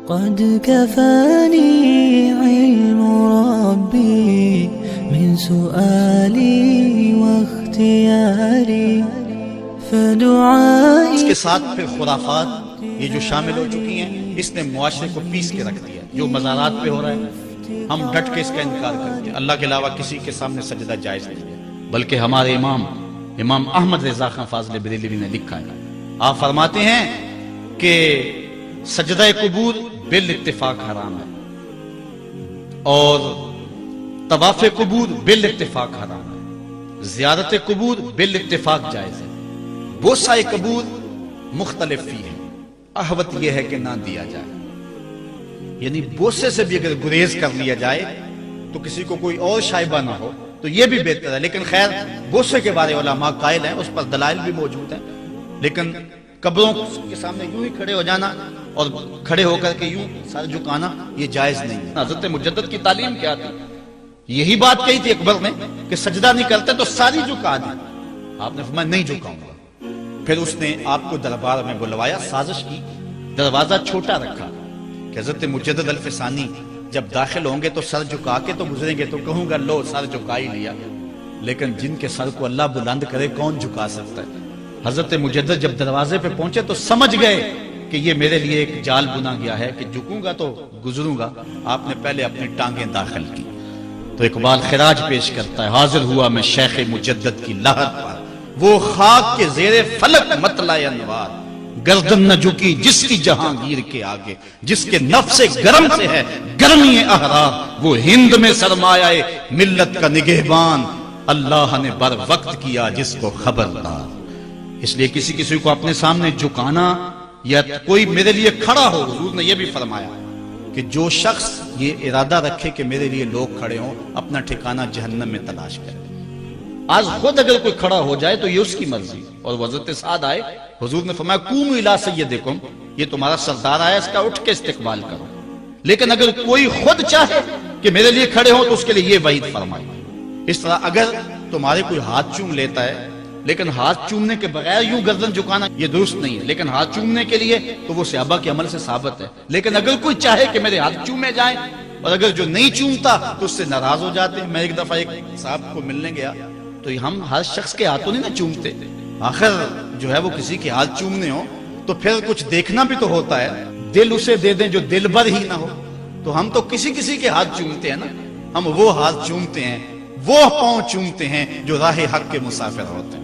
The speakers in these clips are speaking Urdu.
قد كفاني علم ربي من سؤالي واختياري فدعائي. اس کے ساتھ پھر خرافات یہ جو شامل ہو چکی ہیں، اس نے معاشرے کو پیس کے رکھ دیا. جو مزارات پہ ہو رہا ہے ہم ڈٹ کے اس کا انکار کرتے ہیں. اللہ کے علاوہ کسی کے سامنے سجدہ جائز نہیں ہے، بلکہ ہمارے امام احمد رضا خان فاضل بریلوی نے لکھا ہے. آپ فرماتے ہیں کہ سجدہ قبور بالاتفاق حرام ہے اور طواف قبور بالاتفاق حرام ہے، زیارت قبور بالاتفاق جائز ہے، بوسہ قبور مختلف فی ہے. احوط یہ ہے کہ نہ دیا جائے، یعنی بوسے سے بھی اگر گریز کر لیا جائے تو کسی کو کوئی اور شائبہ نہ ہو تو یہ بھی بہتر ہے. لیکن خیر بوسے کے بارے علماء قائل ہیں، اس پر دلائل بھی موجود ہیں. لیکن قبروں کے سامنے یوں ہی کھڑے ہو جانا اور کھڑے ہو کر کے یوں سر جھکانا یہ جائز نہیں ہے. حضرت مجدد کی تعلیم کیا تھی؟ یہی بات کہی تھی اکبر نے کہ سجدہ نہیں کرتے تو ساری جھکا دی. آپ نے فرمایا نہیں جھکاؤں گا. پھر اس نے آپ کو دربار میں بلوایا، سازش کی، دروازہ چھوٹا رکھا کہ حضرت مجدد الفسانی جب داخل ہوں گے تو سر جھکا کے تو گزریں گے تو کہوں گا لو سر جھکا ہی لیا. لیکن جن کے سر کو اللہ بلند کرے کون جھکا سکتا ہے؟ حضرت مجدد جب دروازے پہ پہنچے تو سمجھ گئے کہ یہ میرے لیے ایک جال بنا گیا ہے کہ جھکوں گا تو گزروں گا. آپ نے پہلے اپنی ٹانگیں داخل کی. تو اقبال خراج پیش کرتا ہے، حاضر ہوا میں شیخ مجدد کی لحد پر، وہ خاک کے زیر فلک مطلع انوار، گردن نہ جھکی جس کی جہانگیر کے آگے، جس کے نفس گرم سے ہے گرمی احرار، وہ ہند میں سرمایہ ملت کا نگہبان، اللہ نے بر وقت کیا جس کو خبردار. اس لیے کسی کو اپنے سامنے جھکانا یا کوئی میرے لیے کھڑا ہو، حضور نے یہ بھی فرمایا کہ جو شخص یہ ارادہ رکھے کہ میرے لیے لوگ کھڑے ہوں اپنا ٹھکانہ جہنم میں تلاش کرے. آج خود اگر کوئی کھڑا ہو جائے تو یہ اس کی مرضی. اور حضرت سعد آئے، حضور نے فرمایا قوموا الی سیدکم، یہ تمہارا سردار آیا، اس کا اٹھ کے استقبال کرو. لیکن اگر کوئی خود چاہے کہ میرے لیے کھڑے ہوں تو اس کے لیے یہ وعید فرمائی. اس طرح اگر تمہارے کوئی ہاتھ چوم لیتا ہے لیکن ہاتھ چومنے کے بغیر یوں گردن جھکانا یہ درست نہیں ہے، لیکن ہاتھ چومنے کے لیے تو وہ صحابہ کے عمل سے ثابت ہے. لیکن اگر کوئی چاہے کہ میرے ہاتھ چومے جائیں اور اگر جو نہیں چومتا تو اس سے ناراض ہو جاتے ہیں. میں ایک دفعہ ایک صاحب کو ملنے گیا تو ہم ہر شخص کے ہاتھوں نہیں نہ چومتے، آخر جو ہے وہ کسی کے ہاتھ چومنے ہوں تو پھر کچھ دیکھنا بھی تو ہوتا ہے. دل اسے دے دیں جو دل بر ہی نہ ہو. تو ہم تو کسی کے ہاتھ چومتے ہیں نا، ہم وہ ہاتھ چومتے ہیں، وہ پاؤں چومتے ہیں جو راہ حق کے مسافر ہوتے ہیں.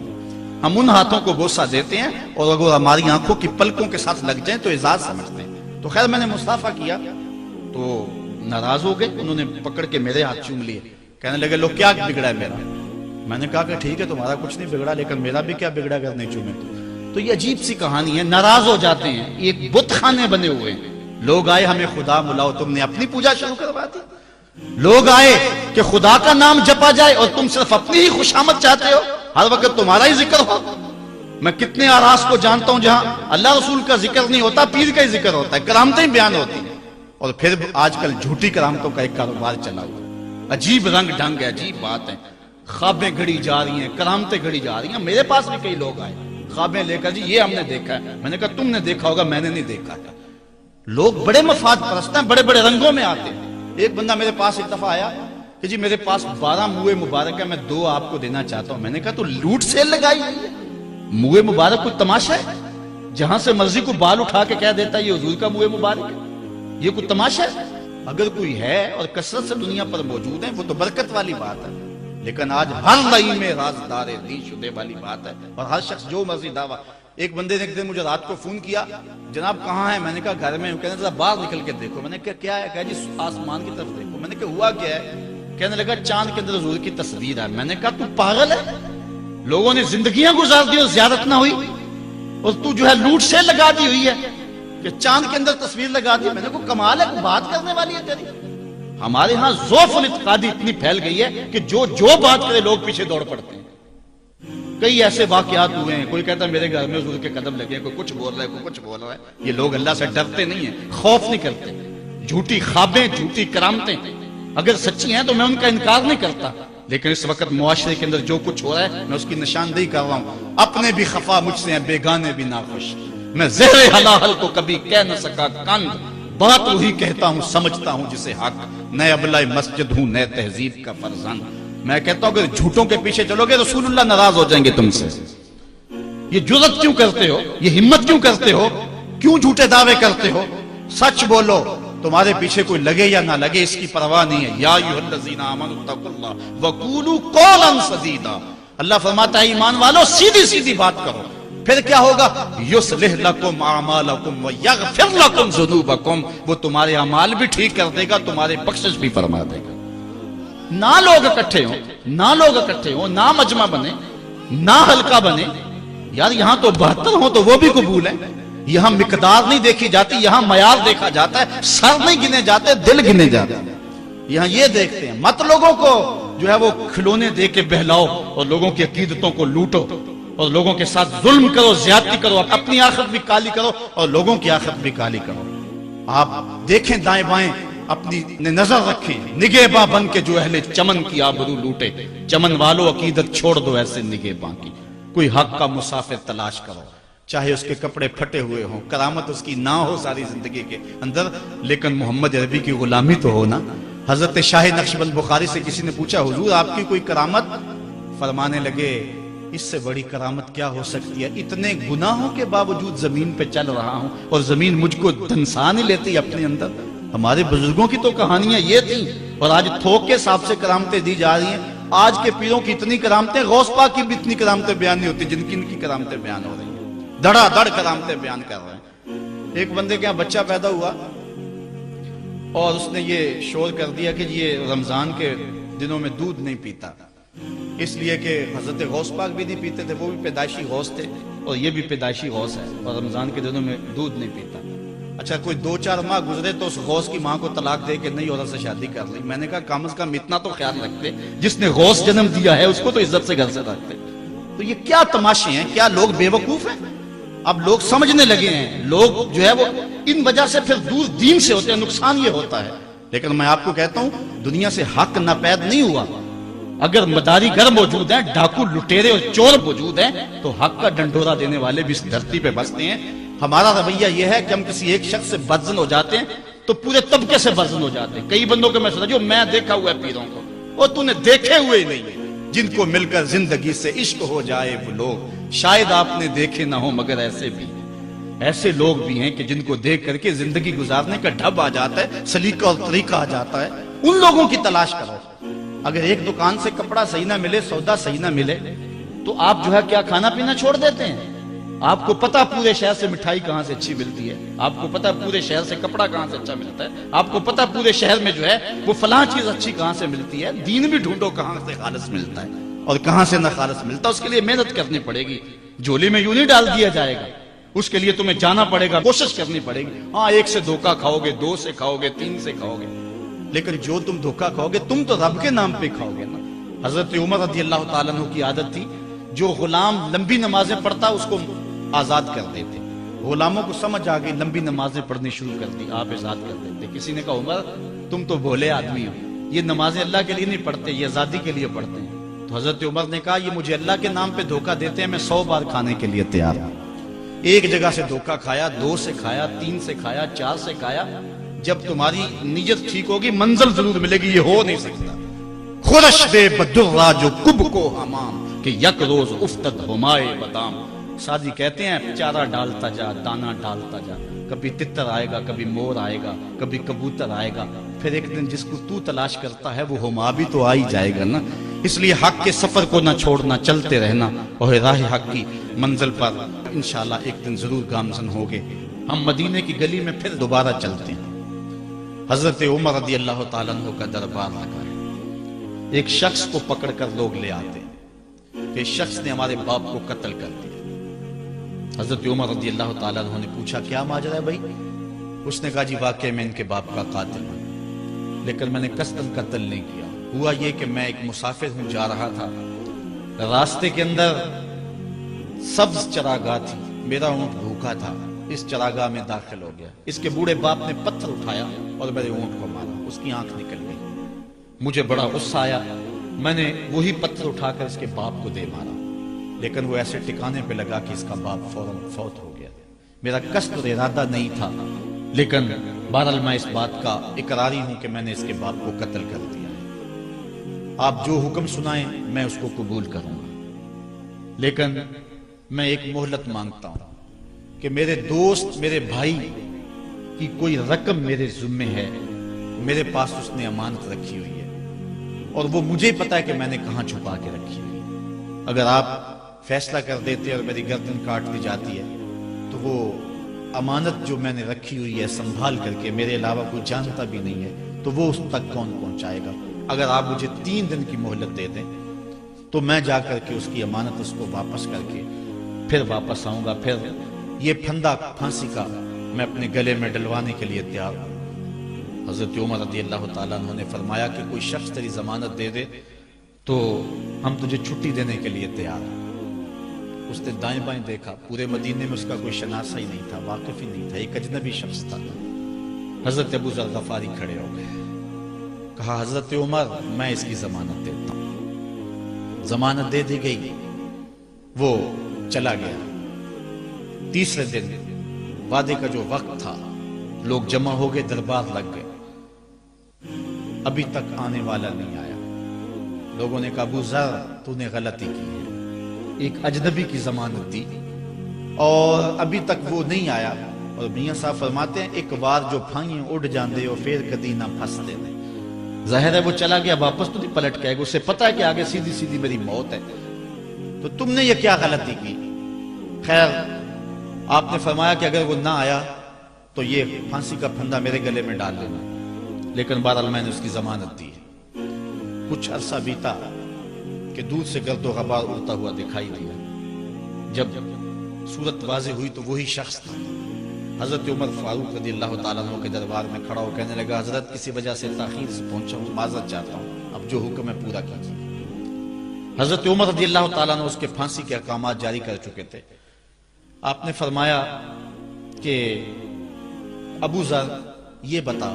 ہم ان ہاتھوں کو بوسہ دیتے ہیں اور اگر ہماری آنکھوں کی پلکوں کے ساتھ لگ جائیں تو اعزاز سمجھتے ہیں. تو خیر میں نے مصافحہ کیا تو ناراض ہو گئے، انہوں نے پکڑ کے میرے ہاتھ چوم لیے، کہنے لگے لو کیا بگڑا ہے میرا. میں نے کہا کہ ٹھیک ہے تمہارا کچھ نہیں بگڑا لیکن میرا بھی کیا بگڑا اگر نہیں چومے. تو یہ عجیب سی کہانی ہے، ناراض ہو جاتے ہیں. ایک بت خانے بنے ہوئے ہیں، لوگ آئے ہمیں خدا بلاؤ، تم نے اپنی پوجا شروع کروا دی. لوگ آئے کہ خدا کا نام جپا جائے اور تم صرف اپنی ہی خوشامد چاہتے ہو، ہر وقت تمہارا ہی ذکر ہو. میں کتنے آراس کو جانتا ہوں جہاں اللہ رسول کا ذکر نہیں ہوتا، پیر کا ہی ذکر ہوتا ہے، کرامتیں بیان ہوتی ہیں. اور پھر آج کل جھوٹی کرامتوں کا ایک کاروبار چلا ہوا. عجیب رنگ ڈھنگ ہے، عجیب بات ہے. خوابیں گھڑی جا رہی ہیں، کرامتیں گھڑی جا رہی ہیں. میرے پاس بھی کئی لوگ آئے خوابیں لے کر، جی یہ ہم نے دیکھا ہے. میں نے کہا تم نے دیکھا ہوگا، میں نے نہیں دیکھا ہے. لوگ بڑے مفاد پرست ہیں، بڑے بڑے رنگوں میں آتے ہیں. ایک بندہ میرے پاس ایک دفعہ آیا کہ جی میرے پاس 12 موئے مبارک ہے، میں 2 آپ کو دینا چاہتا ہوں. میں نے کہا تو لوٹ سیل لگائی ہے، موئے مبارک کوئی تماشا ہے؟ جہاں سے مرضی کو بال اٹھا کے کہہ دیتا ہے یہ حضور کا موئے مبارک ہے، یہ کوئی تماشا ہے؟ اگر کوئی ہے اور کثرت سے دنیا پر موجود ہے وہ تو برکت والی بات ہے. لیکن آج ہر لئی میں رازدار دین شدے والی بات ہے اور ہر شخص جو مرضی دعویٰ. ایک بندے نے ایک دن مجھے رات کو فون کیا، جناب کہاں ہے؟ میں نے کہا گھر میں ہوں. کہنے لگا باہر نکل کے دیکھو. میں نے کہا کیا ہے؟ کہا جی آسمان کی طرف دیکھو. میں نے کہا ہوا کیا ہے؟ کہنے لگا چاند کے اندر حضور کی تصویر ہے. میں نے کہا تو پاگل ہے؟ لوگوں نے زندگیاں گزار دی اور زیارت نہ ہوئی اور تو جو ہے لوٹ سے لگا دی ہوئی ہے کہ چاند کے اندر تصویر لگا دی. میں نے کہا کمال ہے، بات کرنے والی ہے تیری. ہمارے ہاں ذوف الاعتقادی اتنی پھیل گئی ہے کہ جو بات کرے لوگ پیچھے دوڑ پڑتے ہیں. کئی ایسے واقعات ہوئے ہیں، کوئی کہتا ہے میرے گھر میں حضور کے قدم لگے، کوئی کچھ بول رہا ہے، کوئی کچھ بول رہا ہے. یہ لوگ اللہ سے ڈرتے نہیں ہیں، خوف نہیں کرتے. جھوٹی خوابیں، جھوٹی کرامتیں اگر سچی ہیں تو میں ان کا انکار نہیں کرتا، لیکن اس وقت معاشرے کے اندر جو کچھ ہو رہا ہے میں اس کی نشاندہی کر رہا ہوں. اپنے بھی خفا مجھ سے ہیں، بیگانے بھی ناخوش. میں زہر حلال کو کبھی کہہ نہ سکا کند، بات وہی کہتا ہوں سمجھتا ہوں جسے حق، نئے ابلۂ مسجد ہوں نئے تہذیب کا فرزند۔ میں کہتا ہوں اگر جھوٹوں کے پیچھے چلو گے رسول اللہ ناراض ہو جائیں گے تم سے۔ یہ جرأت کیوں کرتے ہو، یہ ہمت کیوں کرتے ہو، کیوں جھوٹے دعوے کرتے ہو؟ سچ بولو، تمہارے پیچھے کوئی لگے یا نہ لگے اس کی پرواہ نہیں ہے۔ یا ایھا الذین آمنوا اتقوا اللہ وقولوا قولا سدیدا، اللہ فرماتا ہے ایمان والو سیدھی سیدھی بات کرو، پھر کیا ہوگا؟ یصلح لکم اعمالکم ویغفر لکم ذنوبکم، وہ تمہارے اعمال بھی ٹھیک کر دے گا، تمہارے بخشش بھی فرما دے گا۔ نہ لوگ اکٹھے ہوں، نہ مجمع بنے، نہ حلقہ بنے، یار یہاں تو 72 ہوں تو وہ بھی قبول ہے۔ یہاں مقدار نہیں دیکھی جاتی، یہاں معیار دیکھا جاتا ہے، سر نہیں گنے جاتے، دل گنے جاتے ہیں۔ یہاں یہ دیکھتے ہیں، مت لوگوں کو جو ہے وہ کھلونے دے کے بہلاؤ اور لوگوں کی عقیدتوں کو لوٹو اور لوگوں کے ساتھ ظلم کرو، زیادتی کرو، اپنی آخرت بھی کالی کرو اور لوگوں کی آخرت بھی کالی کرو۔ آپ دیکھیں دائیں بائیں، اپنی نظر رکھیں، نگہباں بن کے جو اہل چمن کی آبرو لوٹے۔ چمن والو عقیدت چھوڑ دو ایسے نگہباں کی، کوئی حق کا مسافر تلاش کرو، چاہے اس کے کپڑے پھٹے ہوئے ہوں، کرامت اس کی نہ ہو ساری زندگی کے اندر، لیکن محمد عربی کی غلامی تو ہو نا۔ حضرت شاہ نقشبند بخاری سے کسی نے پوچھا حضور آپ کی کوئی کرامت؟ فرمانے لگے اس سے بڑی کرامت کیا ہو سکتی ہے، اتنے گناہوں کے باوجود زمین پہ چل رہا ہوں اور زمین مجھ کو دھنسا نہیں لیتی اپنے اندر۔ ہمارے بزرگوں کی تو کہانیاں یہ تھیں، اور آج تھوک کے حساب سے کرامتیں دی جا رہی ہیں۔ آج کے پیروں کی اتنی کرامتیں، غوث پاک کی بھی اتنی کرامتیں بیان نہیں ہوتی جن کی ان کی کرامتیں بیان ہو رہی ہیں، دڑا دڑ کرامتیں بیان کر رہے ہیں۔ ایک بندے کے یہاں بچہ پیدا ہوا اور اس نے یہ شور کر دیا کہ یہ رمضان کے دنوں میں دودھ نہیں پیتا، اس لیے کہ حضرت غوث پاک بھی نہیں پیتے تھے، وہ بھی پیدائشی غوث تھے اور یہ بھی پیدائشی غوث ہے، اور رمضان کے دنوں میں دودھ نہیں پیتا۔ اچھا کوئی 2-4 ماہ گزرے تو اس غوث کی ماں کو طلاق دے کے نئی عورت سے شادی کر لی۔ میں نے کہا کم از کم اتنا تو خیال رکھتے، جس نے غوث جنم دیا ہے اس کو تو عزت سے گھر سے رکھتے۔ تو یہ کیا تماشے ہیں، کیا لوگ بے وقوف ہیں؟ اب لوگ سمجھنے لگے ہیں، لوگ جو ہے وہ ان وجہ سے پھر دور دین سے ہوتے ہیں، نقصان یہ ہوتا ہے۔ لیکن میں آپ کو کہتا ہوں دنیا سے حق ناپید نہیں ہوا۔ اگر مداری گر موجود ہیں، ڈاکو لٹیرے اور چور موجود ہیں، تو حق کا ڈنڈورا دینے والے بھی اس دھرتی پہ بستے ہیں۔ ہمارا رویہ یہ ہے کہ ہم کسی ایک شخص سے بدزن ہو جاتے ہیں تو پورے طبقے سے بدزن ہو جاتے ہیں۔ کئی بندوں کو میں سمجھا جو میں دیکھا ہوا ہے پیروں کو، اور تو نے دیکھے ہوئے ہی نہیں، جن کو مل کر زندگی سے عشق ہو جائے وہ لوگ شاید آپ نے دیکھے نہ ہو، مگر ایسے لوگ بھی ہیں کہ جن کو دیکھ کر کے زندگی گزارنے کا ڈھب آ جاتا ہے، سلیقہ اور طریقہ آ جاتا ہے۔ ان لوگوں کی تلاش کرو۔ اگر ایک دکان سے کپڑا صحیح نہ ملے، سودا صحیح نہ ملے، تو آپ جو ہے کیا کھانا پینا چھوڑ دیتے ہیں؟ آپ کو پتا پورے شہر سے مٹھائی کہاں سے اچھی ملتی ہے، آپ کو پتا پورے شہر سے کپڑا کہاں سے اچھا ملتا ہے، آپ کو پتا پورے شہر میں جو ہے وہ فلاں چیز اچھی کہاں سے ملتی ہے۔ دین بھی ڈھونڈو کہاں سے خالص ملتا ہے اور کہاں سے نہ خالص ملتا، اس کے لیے محنت کرنی پڑے گی۔ جھولی میں یوں نہیں ڈال دیا جائے گا، اس کے لیے تمہیں جانا پڑے گا، کوشش کرنی پڑے گی۔ ہاں 1 سے دھوکہ کھاؤ گے، 2 سے کھاؤ گے، 3 سے کھاؤ گے، لیکن جو تم دھوکہ کھاؤ گے تم تو رب کے نام پہ کھاؤ گے نا۔ حضرت عمر رضی اللہ تعالیٰ عنہ کی عادت تھی، جو غلام لمبی نمازیں پڑھتا اس کو آزاد کر دیتے۔ غلاموں کو سمجھ آ گئی، لمبی نمازیں پڑھنی شروع کر دی، آپ آزاد کر دیتے۔ کسی نے کہا عمر تم تو بھولے آدمی ہو، یہ نمازیں اللہ کے لیے نہیں پڑھتے، یہ آزادی کے لیے پڑھتے ہیں۔ تو حضرت عمر نے کہا یہ مجھے اللہ کے نام پہ دھوکہ دیتے ہیں، میں 100 بار کھانے کے لیے تیار ہوں۔ ایک جگہ سے دھوکہ کھایا، 2 سے کھایا، 3 سے کھایا، 4 سے کھایا۔ جب تمہاری نیت ٹھیک ہوگی منزل ضرور ملے گی، یہ ہو نہیں سکتا۔ خورش دے بدرا جو کب کو ہمام کہ یک روز افتد ہمائے بدام۔ سادی کہتے ہیں چارہ ڈالتا جا، دانا ڈالتا جا، کبھی تتر آئے گا، کبھی مور آئے گا، کبھی کبوتر آئے گا، پھر ایک دن جس کو تو تلاش کرتا ہے وہ ہما بھی تو آ ہی جائے گا نا۔ اس لیے حق کے سفر کو نہ چھوڑنا، چلتے رہنا اور راہ حق کی منزل پر انشاءاللہ ایک دن ضرور گامزن ہوگے۔ ہم مدینے کی گلی میں پھر دوبارہ چلتے ہیں۔ حضرت عمر رضی اللہ تعالیٰ عنہ کا دربار لگا ہے، ایک شخص کو پکڑ کر لوگ لے آتے ہیں کہ شخص نے ہمارے باپ کو قتل کر دیا۔ حضرت عمر رضی اللہ تعالیٰ عنہ نے پوچھا کیا ماجرا ہے بھائی؟ اس نے کہا جی واقعی میں ان کے باپ کا قاتل ہوں، لیکن میں نے قصداً قتل نہیں کیا۔ ہوا یہ کہ میں ایک مسافر ہوں، جا رہا تھا، راستے کے اندر سبز چراگاہ تھی، میرا اونٹ بھوکا تھا، اس چراگاہ میں داخل ہو گیا۔ اس کے بوڑھے باپ نے پتھر اٹھایا اور میرے اونٹ کو مارا، اس کی آنکھ نکل گئی۔ مجھے بڑا غصہ آیا، میں نے وہی پتھر اٹھا کر اس کے باپ کو دے مارا، لیکن وہ ایسے ٹکانے پہ لگا کہ اس کا باپ فوراً فوت ہو گیا۔ میرا قصد اور ارادہ نہیں تھا، لیکن بہرحال میں اس بات کا اقراری ہوں کہ میں نے اس کے باپ کو قتل کر دیا ہے۔ آپ جو حکم سنائیں میں اس کو قبول کروں گا، لیکن میں ایک مہلت مانگتا ہوں کہ میرے دوست، میرے بھائی کی کوئی رقم میرے ذمے ہے، میرے پاس اس نے امانت رکھی ہوئی ہے اور وہ مجھے پتا ہے کہ میں نے کہاں چھپا کے رکھی ہوئی ہے۔ اگر آپ فیصلہ کر دیتے اور میری گردن کاٹ دی جاتی ہے تو وہ امانت جو میں نے رکھی ہوئی ہے سنبھال کر کے، میرے علاوہ کوئی جانتا بھی نہیں ہے، تو وہ اس تک کون پہنچائے گا؟ اگر آپ مجھے 3 دن کی مہلت دے دیں تو میں جا کر کے اس کی امانت اس کو واپس کر کے پھر واپس آؤں گا، پھر یہ پھندا پھانسی کا میں اپنے گلے میں ڈلوانے کے لیے تیار ہوں۔ حضرت عمر رضی اللہ تعالیٰ عنہ نے فرمایا کہ کوئی شخص تیری ضمانت دے دے تو ہم تجھے چھٹی دینے کے لیے تیار ہیں۔ اس نے دائیں بائیں دیکھا، پورے مدینے میں اس کا کوئی شناسہ ہی نہیں تھا، واقف ہی نہیں تھا، ایک اجنبی شخص تھا۔ حضرت ابو ذر غفاری کھڑے ہو گئے، کہا حضرت عمر میں اس کی ضمانت دیتا ہوں۔ ضمانت دے دی گئی، وہ چلا گیا۔ تیسرے دن وعدے کا جو وقت تھا، لوگ جمع ہو گئے، دربار لگ گئے، ابھی تک آنے والا نہیں آیا۔ لوگوں نے کہا ابو ذر تو نے غلطی کی ہے، ایک اجنبی کی ضمانت دی اور ابھی تک وہ نہیں آیا۔ اور میاں صاحب فرماتے ہیں ایک بار جو پھائیں اڑ جاندے ہو پھر کدی نہ پھنستے نے۔ ظاہر ہے وہ چلا گیا، واپس تو نہیں پلٹ کے آئے گا، اسے پتا ہے کہ آگے سیدھی سیدھی میری موت ہے، تو تم نے یہ کیا غلطی کی؟ خیر آپ نے فرمایا کہ اگر وہ نہ آیا تو یہ پھانسی کا پھندا میرے گلے میں ڈال لینا، لیکن بہرحال میں نے اس کی ضمانت دی ہے۔ کچھ عرصہ بیتا کہ دور سے گرد و غبار اڑتا ہوا دکھائی دیا۔ جب صورت واضح ہوئی تو وہی شخص تھا۔ حضرت عمر فاروق رضی اللہ تعالیٰ عنہ کے دربار میں کھڑا ہو کہنے لگا حضرت کسی وجہ سے تاخیر سے پہنچا ہوں، معذرت چاہتا ہوں، اب جو حکم ہے پورا کیجیے۔ حضرت عمر رضی اللہ تعالیٰ عنہ اس کے پھانسی کے احکامات جاری کر چکے تھے۔ آپ نے فرمایا کہ ابو ذر یہ بتا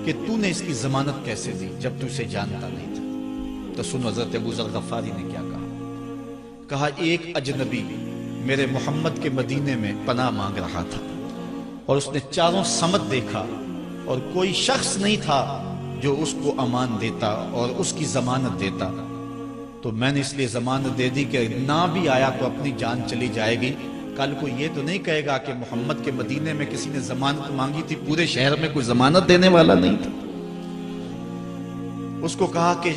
کہ تو نے اس کی ضمانت کیسے دی جب تو اسے جانتا نہیں تھا؟ تو سنو حضرت ابو ذر غفاری نے کیا کہا، ایک اجنبی میرے محمد کے مدینے میں پناہ مانگ رہا تھا اور اس نے چاروں سمت دیکھا اور کوئی شخص نہیں تھا جو اس کو امان دیتا اور اس کی ضمانت دیتا، تو میں نے اس لیے ضمانت دے دی کہ نہ بھی آیا تو اپنی جان چلی جائے گی، کل کو یہ تو نہیں کہے گا کہ محمد کے مدینے میں کسی نے ضمانت مانگی تھی، پورے شہر میں کوئی ضمانت دینے والا نہیں تھا۔ اس کو کہا کہ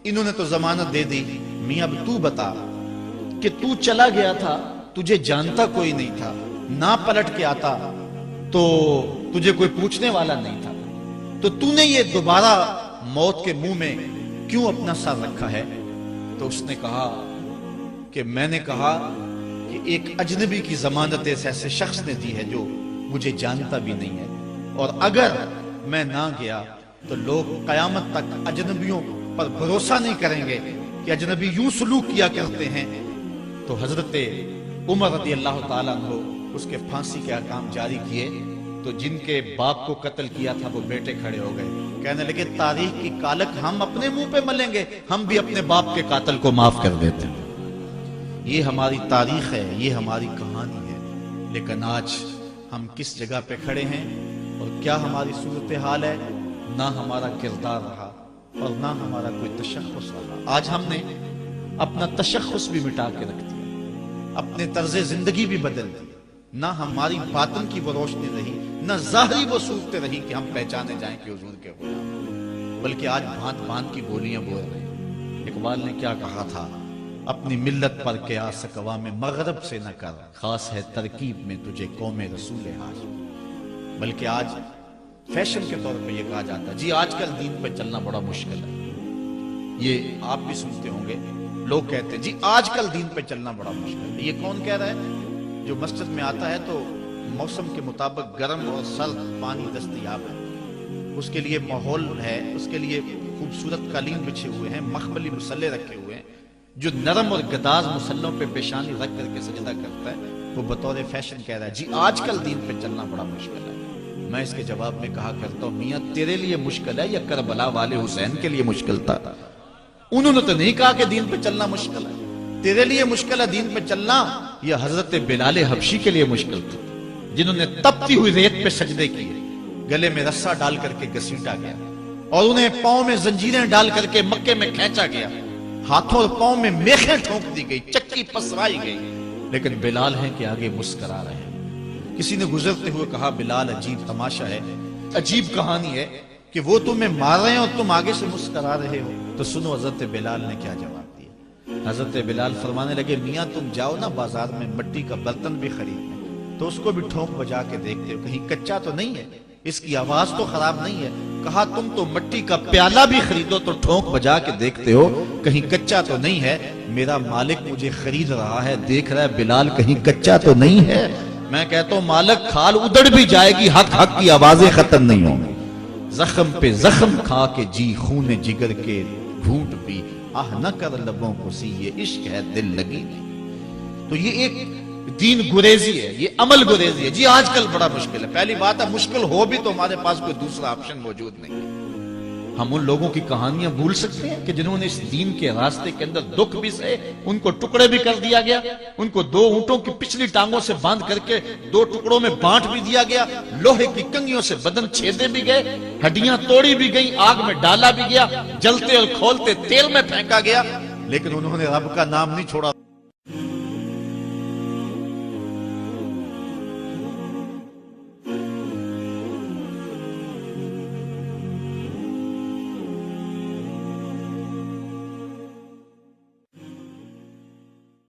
انہوں نے تو ضمانت دے دی، میاں اب تو بتا کہ تو چلا گیا تھا، تجھے جانتا کوئی نہیں تھا، نہ پلٹ کے آتا تو تجھے کوئی پوچھنے والا نہیں تھا، تو تو نے یہ دوبارہ موت کے منہ میں کیوں اپنا سر رکھا ہے؟ تو اس نے کہا کہ میں نے کہا کہ ایک اجنبی کی ضمانت ایسے شخص نے دی ہے جو مجھے جانتا بھی نہیں ہے، اور اگر میں نہ گیا تو لوگ قیامت تک اجنبیوں پر بھروسہ نہیں کریں گے کہ اجنبی یوں سلوک کیا کرتے ہیں۔ تو حضرت عمر رضی اللہ تعالیٰ عنہ اس کے پھانسی کے احکام جاری کیے، تو جن کے باپ کو قتل کیا تھا وہ بیٹے کھڑے ہو گئے، کہنے لگے تاریخ کی کالک ہم اپنے منہ پہ ملیں گے، ہم بھی اپنے باپ کے قاتل کو معاف کر دیتے ہیں۔ یہ ہماری تاریخ ہے، یہ ہماری کہانی ہے، لیکن آج ہم کس جگہ پہ کھڑے ہیں اور کیا ہماری صورتحال ہے؟ نہ ہمارا کردار رہا اور نہ ہمارا کوئی تشخص رہا۔ آج ہم نے اپنا تشخص بھی مٹا کے رکھ دیا، اپنے طرز زندگی بھی بدل دی، نہ ہماری باطن کی وہ روشنی رہی، نہ ظاہری وہ صورتیں رہی کہ ہم پہچانے جائیں کہ حضور کے غلام، بلکہ آج بھانت بھانت کی بولیاں بول رہے ہیں۔ اقبال نے کیا کہا تھا، اپنی ملت پر قیاس اقوام مغرب سے نہ کر، خاص ہے ترکیب میں تجھے قوم رسول ہاشم۔ بلکہ آج فیشن کے طور پہ یہ کہا جاتا ہے جی آج کل دین پہ چلنا بڑا مشکل ہے، یہ آپ بھی سنتے ہوں گے، لوگ کہتے ہیں جی آج کل دین پہ چلنا بڑا مشکل ہے۔ یہ کون کہہ رہا ہے؟ جو مسجد میں آتا ہے تو موسم کے مطابق گرم اور سرد پانی دستیاب ہے، اس کے لیے ماحول ہے، اس کے لیے خوبصورت قالین بچھے ہوئے ہیں، مخملی مسلے رکھے ہوئے ہیں، جو نرم اور گداز مسلوں پہ پیشانی رکھ کر کے سجدہ کرتا ہے، وہ بطور فیشن کہہ رہا ہے جی آج کل دین پہ چلنا بڑا مشکل ہے۔ میں اس کے جواب میں کہا کرتا ہوں میاں تیرے لیے مشکل ہے یا کربلا والے حسین کے لیے مشکل تھا؟ انہوں نے تو نہیں کہا کہ دین پہ چلنا مشکل ہے، تیرے لیے مشکل ہے دین پہ چلنا یا حضرت بلال حبشی کے لیے مشکل تھا؟ جنہوں نے تپتی ہوئی ریت پہ سجدے کیے، گلے میں رسا ڈال کر کے گھسیٹا گیا، اور انہیں پاؤں میں زنجیریں ڈال کر کے مکے میں کھینچا گیا، ہاتھوں اور پاؤں میں میخیں ٹھونک دی گئی، چکی پسرائی گئی، لیکن بلال ہیں کہ آگے مسکرا رہے ہیں۔ کسی نے گزرتے ہوئے کہا بلال عجیب تماشا ہے، عجیب کہانی ہے کہ وہ تمہیں مار رہے ہیں اور تم آگے سے مسکرا رہے ہو۔ تو سنو حضرت بلال نے کیا جواب دیا۔ حضرت بلال فرمانے لگے میاں تم جاؤ نا بازار میں مٹی کا برتن بھی خریدنے، تو اس کو بھی ٹھونک بجا کے دیکھتے ہو کہیں کچا تو نہیں ہے، اس کی آواز تو خراب نہیں ہے۔ کہا تم تو مٹی کا پیالہ بھی خریدو تو ٹھونک بجا کے دیکھتے ہو کہیں کچا تو نہیں ہے، میرا مالک مجھے خرید رہا ہے، دیکھ رہا ہے بلال کہیں کچا تو نہیں ہے۔ میں کہتا ہوں مالک کھال ادڑ بھی جائے گی، حق حق کی آوازیں ختم نہیں ہوں گی۔ زخم پہ زخم کھا کے جی خون جگر کے گھونٹ بھی، آہ نہ کر لبوں کو سی یہ عشق ہے دل لگی نہیں۔ تو یہ ایک دین گریزی ہے، یہ عمل گریزی ہے۔ جی آج کل بڑا مشکل ہے، پہلی بات ہے مشکل ہو بھی تو ہمارے پاس کوئی دوسرا آپشن موجود نہیں ہے۔ ہم ان لوگوں کی کہانیاں بھول سکتے ہیں کہ جنہوں نے اس دین کے راستے کے اندر دکھ بھی سہے، ان کو ٹکڑے بھی کر دیا گیا، ان کو 2 اونٹوں کی پچھلی ٹانگوں سے باندھ کر کے 2 ٹکڑوں میں بانٹ بھی دیا گیا، لوہے کی کنگھیوں سے بدن چھیدے بھی گئے، ہڈیاں توڑی بھی گئیں، آگ میں ڈالا بھی گیا، جلتے اور کھولتے تیل میں پھینکا گیا، لیکن انہوں نے رب کا نام نہیں چھوڑا۔